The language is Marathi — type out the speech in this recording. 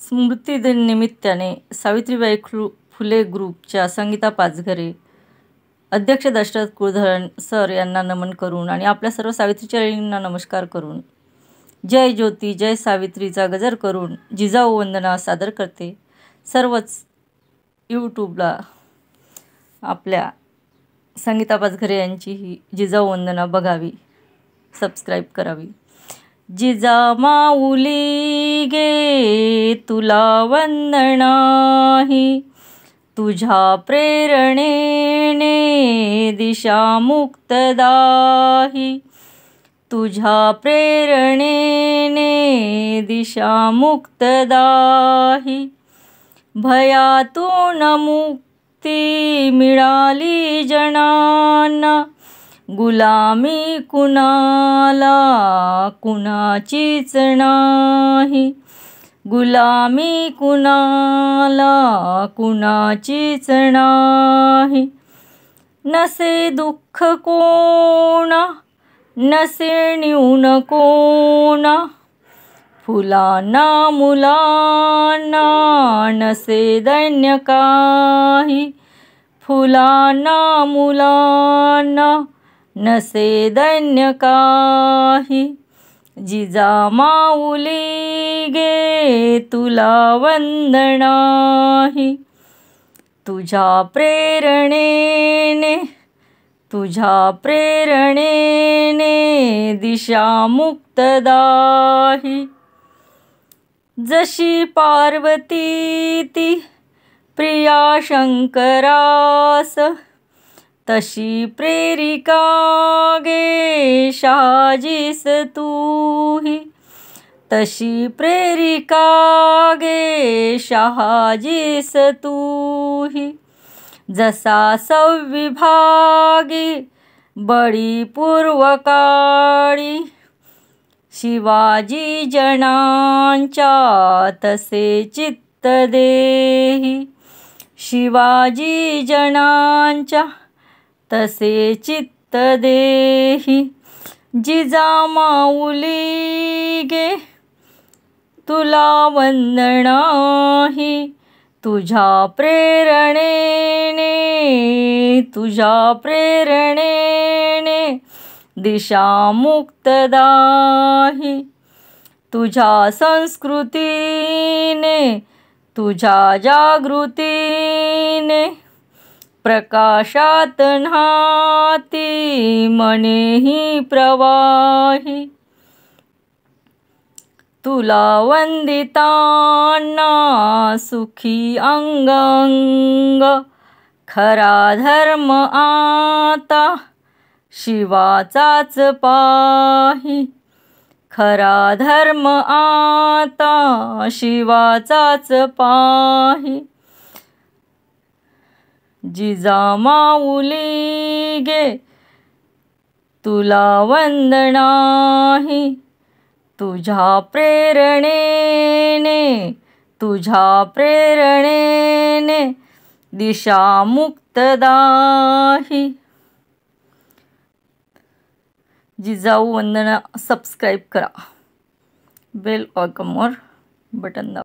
स्मृतिदिन निमित्ताने सावित्रीबाई फुले ग्रुपच्या संगीता पाचघरे, अध्यक्ष दशरथ कुलधरण सर यांना नमन करून आणि आपल्या सर्व सावित्रीचरणींना नमस्कार करून जय ज्योती जय सावित्रीचा गजर करून जिजाऊ वंदना सादर करते। सर्वच यूट्यूबला आपल्या संगीता पाचघरे यांची ही जिजाऊ वंदना बघावी, सबस्क्राईब करावी। जिजामाऊली गे तुला वंदनाही, तुझ्या प्रेरणेने दिशा मुक्तदाही, तुझ्या प्रेरणेने दिशा मुक्तदाही। भयातून मुक्ती मिळाली जनांना, गुलामी कुणाला कुणाचीच नाही, गुलामी कुणाला कुणाचीच नाही। नसे दुःख कोणा नसे न्यून कोणा, फुलांना मुलांना नसे दैन्य काही, फुलांना मुलांना नसे दैन्य काही। जिजामाऊली गे तुला वंदनाही, तुझ्या प्रेरणेने तुझ्या प्रेरणेने दिशा मुक्तदाही। जशी पार्वती ती प्रिया शंकरास, तशी प्रेरिका गे शहाजीस तूही, तशी प्रेरिका गे शहाजीस तूही। जसा सौविभागी बळी पूर्वकाळी, शिवाजी जनांच्या तसे चित्त देही, शिवाजी जनांच्या तसे चित्त देही। जिजामाऊली गे तुला वंदनाही, तुझ्या प्रेरणेने तुझ्या प्रेरणेने दिशा मुक्तदाही। तुझ्या संस्कृतीने तुझ्या जागृतीने प्रकाशात न्हाती मनेही प्रवाही। तुला वंदितांना सुखी अंग अंग, खरा धर्म आता शिवाचाच पाही, खरा धर्म आता शिवाचाच पाही। जिजामाऊली गे तुला वंदनाही, तुझ्या प्रेरणेने तुझ्या प्रेरणेने दिशा मुक्तदाही। जिजाऊ वंदना सबस्क्राईब करा, बेल आयकॉनवर बटन दाबा।